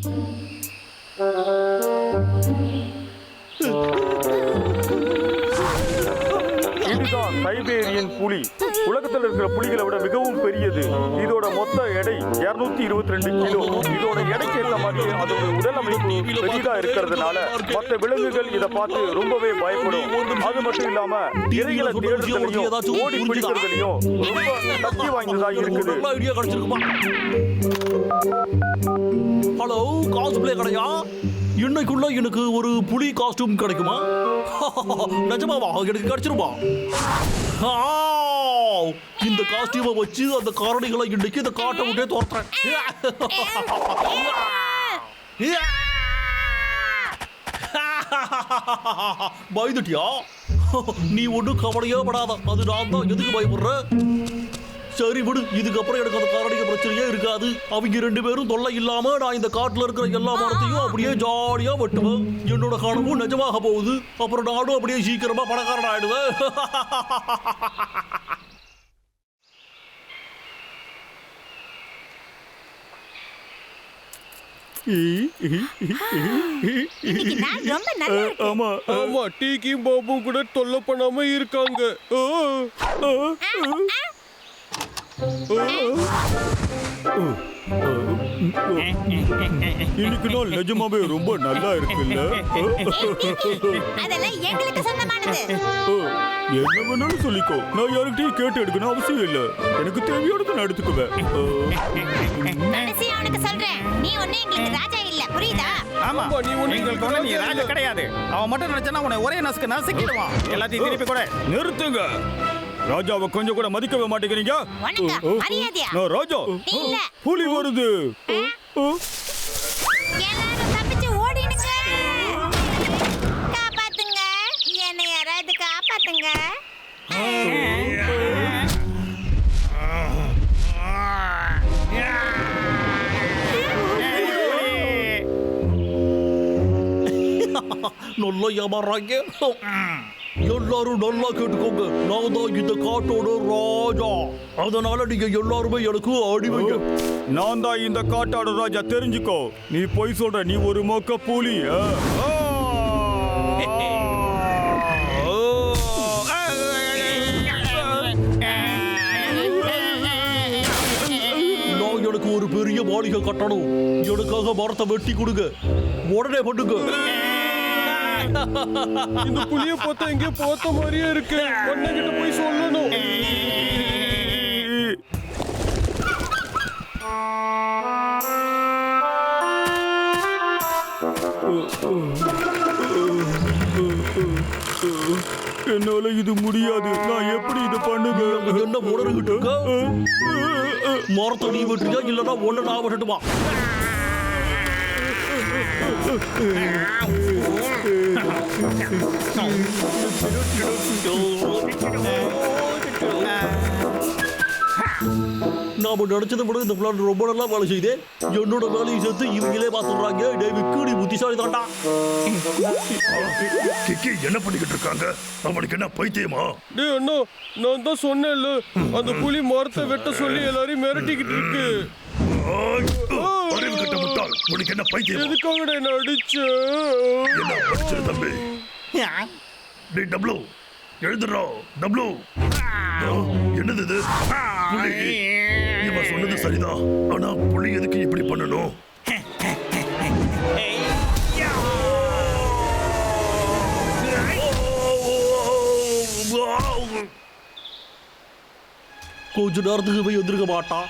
இதுதான் சைபேரியன் புலி. உலகத்தில் இருக்கிற புலிகளை விட மிகவும் பெரியது. இதோட மொத்த எடை 222 கிலோ. இதோட எடைக்கு ஏற்ற மாதிரி அதோட உடல் அமைப்பு பெரிதா இருக்கிறதுனால மற்ற விலங்குகள் இதை பார்த்து ரொம்பவே பயப்படும். அது மட்டும் இல்லாம இறைகளை தேடுறதுலயும் ஓடி பிடிக்கிறதுலயும் ரொம்ப சக்தி வாய்ந்ததா இருக்குது. ஹலோ, காஸ்பிளே கடையா? இன்னைக்குள்ள எனக்கு ஒரு புலி காஸ்டியூம் கிடைக்குமா? நிஜமாவா? எனக்கு கிடைச்சிருமா? இந்த காஸ்டியூமை வச்சு அந்த காரணிகளை இன்னைக்கு இந்த காட்டை விட்டே தோற்றேன். பயந்துட்டியா? நீ ஒன்றும் கவலையே படாத. அது நான் தான். எதுக்கு பயப்படுற? சரி விடு, இதுக்கப்புறம் எனக்கு அந்த காரணிக பிரச்சனையே இருக்காது. அவங்க 2 பேரும் தொல்லை இல்லாம நான் இந்த காட்டுல இருக்கிற எல்லா மரத்தையும் அப்படியே ஜாலியா வெட்டுவேன். என்னோட கனவும் நிஜமாக போகுது. அப்புறம் நானும் அப்படியே சீக்கிரமா பணக்காரன் ஆயிடுவேன். ஆமா, டீக்கி பாபு கூட தொல்லை பண்ணாம இருக்காங்க. இன்னைக்கு நாள் நிஜமாவே ரொம்ப நல்லா இருக்குல்ல? அதெல்லாம் எங்களுக்கு சொந்தமானது. என்ன வேணாலும் சொல்லிக்கோ. நான் யாருக்கிட்டையும் கேட்டு எடுக்கணும் அவசியம் இல்ல. எனக்கு தேவையோடு நான் எடுத்துக்குவேன். அவனுக்கு சொல்றேன், நீ ஒண்ணு எங்களுக்கு ராஜா இல்ல, புரியுதா? ஆமா, நீ ஒண்ணு எங்களுக்கு ஒண்ணு, நீ ராஜா கிடையாது. அவன் மட்டும் நினைச்சானா உன்னை ஒரே நசுக்கிடுவான். எல்லாத்தையும் திருப்பி கூட நிறுத்துங்க. ராஜாவை கொஞ்சம் கூட மதிக்கவே மாட்டேங்கிறீங்க. நான் ராஜா. புலி வருது. எல்லாரும் தப்பிச்சு ஓடிடுங்க. காப்பாத்துங்க, என்னை யாராவது காப்பாத்துங்க. நல்லா ஏமாறாங்க. எல்லாரும் நல்லா கேட்டுக்கோங்க. நான் தான் இந்த காட்டோட ராஜா. அதனால நீங்க எல்லாருமே எனக்கு அடிமைங்க. நான் தான் இந்த காட்டோட ராஜா, தெரிஞ்சுக்கோ. நீ போய் சொல்ற, நீ ஒரு மொக்க புலி. நான் எனக்கு ஒரு பெரிய மாளிகை கட்டணும். எனக்காக மரத்தை வெட்டி கொடுங்க. உடனே பண்ணுங்க. இந்த புலிய பார்த்தா எங்க போத்த மாதிரியே இருக்கு. அண்ணன்கிட்ட போய் சொல்லணும். என்னால இது முடியாது. நான் எப்படி இது பண்ணுவேன்? என்ன உணர்கிட்டு இருக்க? மரத்தை நீ வெட்டுறியா இல்லைன்னா ஒண்ணு நான் வெட்டட்டுமா? நாம நினைச்சதை விட இந்த பிளான் ரொம்ப நல்லா வேலை செய்யுது. என்னோட வேலையை சேர்த்து இவங்களே பார்த்துடுறாங்க. நீ புத்திசாலி தாண்டா. கிக்கி என்ன பண்ணிக்கிட்டு இருக்காங்க? அவனுக்கு என்ன பைத்தியமா? டேய் அண்ணா, நான் தான் சொன்னேன்ல, அந்த புலி மரத்தை வெட்ட சொல்லி எல்லாரையும் மிரட்டிக்கிட்டு இருக்கு. அறிவு கட்ட முட்டாள், உனக்கு என்ன பைத்தியம்? எதுக்காக என்ன அடிச்ச? என்ன படிச்சிரு தம்பி? டேய் டப்ளு, எழுதுறா டப்ளு. என்னது இது? புலி. இவன் சொன்னது சரிதான். ஆனா புலி எதுக்கு இப்படி பண்ணணும்? கொஞ்ச நேரத்துக்கு போய் எதிர்க்க மாட்டான்.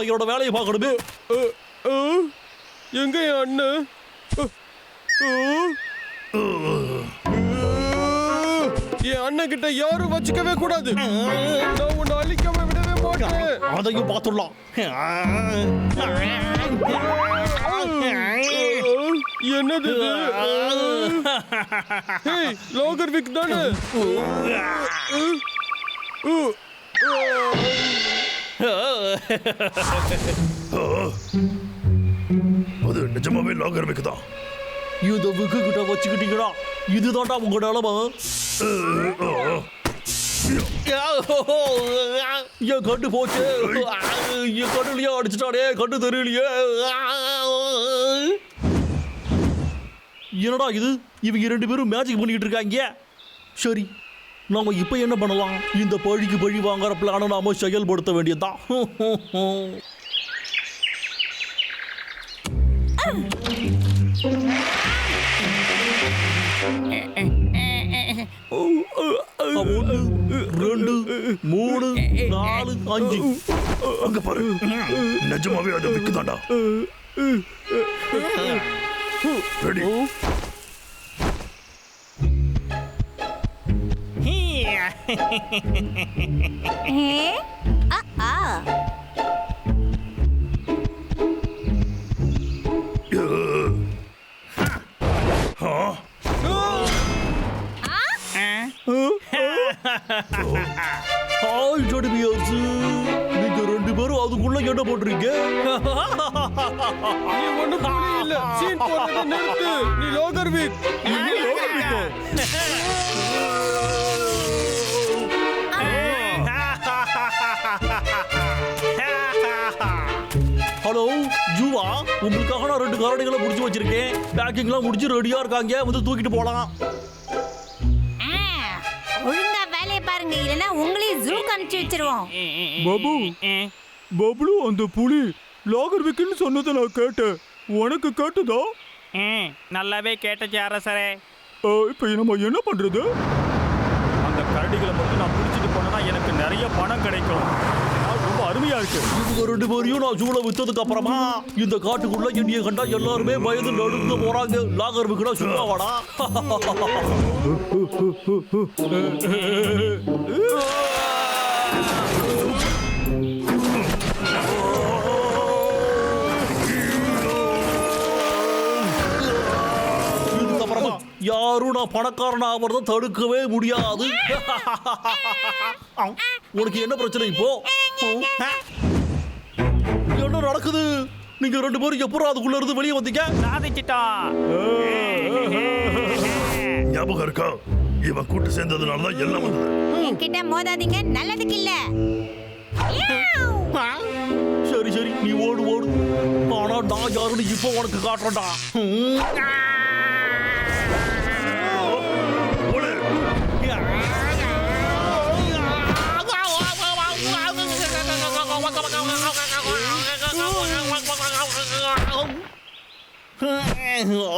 என்னோட வேலையை பார்க்கணுமே. எங்க என் அண்ணன்? என் அண்ணன் கிட்ட யாரும் வச்சுக்கவே கூடாது. நான் உன்னை அழிக்காம விடவே மாட்டேன். அதையும் பார்த்துடலாம். என்னது லாகர் விக் தானே? அது நிஜமாவே லாகர் விக் தான். இத விக்கு கிட்ட வச்சுக்கிட்டீங்களா? இதுதான்டா உங்க நிலமா. என் கண்ணு போச்சு. என் கண்ணுலயே அடிச்சுட்டானே, கண்ணு தெரியலையே. என்னடா இது, இவங்க 2 பேரும் மேஜிக் பண்ணிக்கிட்டு இருக்காங்க. சரி, நாம இப்ப என்ன பண்ணலாம்? இந்த பழிக்கு பழி வாங்குற பிளான நாம செயல்படுத்த வேண்டியதுதான். ஒன்று, 2, 3, 4, 5. அங்க பாரு, நிஜமாவே அது விக்குதாண்டா. ரெடி? ஹாய் ஜோடிபியர்ஸ், நீங்க 2 பேரும் அதுக்குள்ள என்ன போடுறீங்க? நீ ஒண்ணும் புலி இல்ல. சீன் போடுறத நிறுத்து. நீ லோகர்விக். ஹலோ ஜூவா, உங்களுக்காக நான் 2 கரடிகளை முடிச்சு வச்சிருக்கேன். பேக்கிங்லாம் முடிச்சு ரெடியா இருக்காங்க, வந்து தூக்கிட்டு போலாம். ஒழுங்கா வேலையை பாருங்க, இல்லைன்னா உங்களையும் ஜூக்கு அனுப்பிச்சு வச்சிருவோம். பாபு, பப்ளு அந்த புலி லாகர்விக்னு சொன்னதை நான் கேட்டேன். உனக்கு கேட்டதா? நல்லாவே கேட்டுச்சு அரசரே. இப்போ நம்ம என்ன பண்றது? அந்த கரடிகளை மட்டும் நான் பிடிச்சிட்டு போனா எனக்கு நிறைய பணம் கிடைக்கும். ரொம்ப அருமையா இருக்கு. இவங்க 2 பேரையும் நான் ஜூல வித்ததுக்கு அப்புறமா இந்த காட்டுக்குள்ள என்னைய கண்டா எல்லாருமே பயந்து நடுங்க போறாங்க. லாகர்விக்னா சும்மா வாடா. இதுக்கப்புறமா யாரும் நான் பணக்காரன் ஆவறத தடுக்கவே முடியாது. உனக்கு என்ன பிரச்சனை இப்போ? என்ன நடக்குது? நீங்க 2 பேரும் எப்பறம் அதுக்குள்ள இருந்து வெளியே வந்தீங்க? சாதிச்சிட்டோம். ஞாபகம் இருக்கா? இவன் கூட்டு சேர்ந்ததுனால தான் எல்லாம் வந்தது. என்கிட்ட மோதாதீங்க, நல்லதுக்கு இல்ல. சரி சரி, நீ ஓடு ஓடு. ஆனா நான் யாருன்னு இப்போ உனக்கு காட்டுறேன்டா.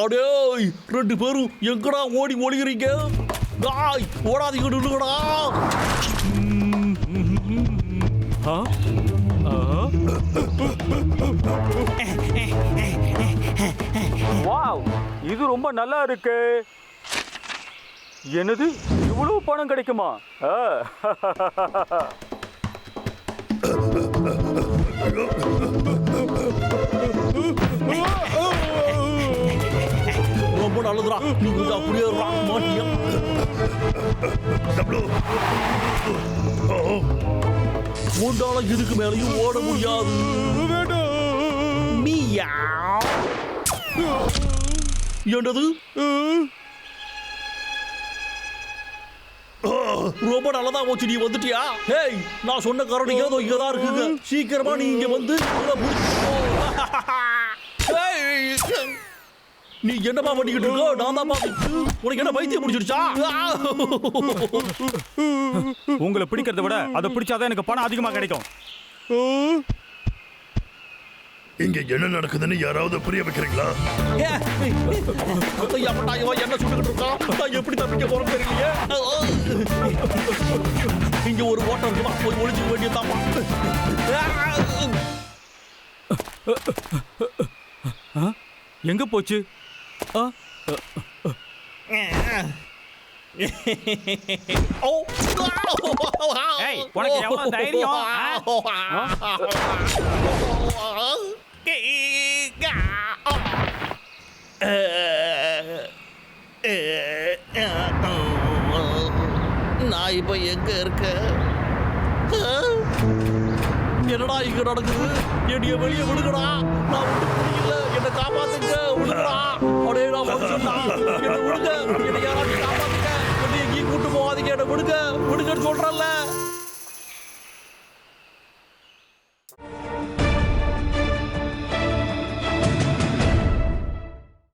அடேய், 2 பேரும் எங்கடா ஓடி ஒளிகிறீங்க? டாய், ஓடாதீங்க, நில்லுங்கடா. வாவ், இது ரொம்ப நல்லா இருக்கு. என்னது, இவ்வளவு பணம் கிடைக்குமா? ரொம்ப நல்லதுடா. நீ கொஞ்சம் அப்படியே மாட்டியா? உண்டால இதுக்கு மேலையும் ஓட முடியாது. மியாவ். என்னது? ரொம்ப நல்லதா போச்சு, நீ வந்துட்டியா? ஹேய், நான் சொன்ன கரடி ஏதோ இங்கதான் இருக்குங்க. சீக்கிரமா நீ இங்க வந்து நீ என்னப்பா பண்ணிக்கிட்டு இருக்கோ? நான் தான் உனக்கு என்ன பைத்தியம் முடிச்சிருச்சா? உங்களை பிடிக்கிறத விட அதை பிடிச்சாதான் எனக்கு பணம் அதிகமா கிடைக்கும். இங்க என்ன நடக்குதுன்னு யாராவது புரிய வைக்கிறீங்களா? என்ன சுட்டுக்கிட்டு இருக்கான்? நான் எப்படி தப்பிக்க போறேன்னு தெரியலையே. இங்க ஒரு ஓட்டம் இருக்குமா? போய் ஒளிஞ்சுக்க வேண்டியதாமா. எங்க போச்சு? ஏய், உனக்கு எவ்வளவு தைரியம்? நான் இப்ப எங்க இருக்க? என்னடா இங்க நடக்குது? என்னைய வெளியே விடுங்கடா. நான் ஒன்றும் புரியல. என்னை காப்பாத்துங்க, விடுங்கடா. அப்படியே நான் மனுஷன்டா. என்னை விடுங்க. என்னை யாராச்சும் காப்பாத்துங்க. என்னை எங்கேயும் கூட்டு போகாதீங்க, என்ன விடுங்க, விடுங்கன்னு சொல்றேன்ல.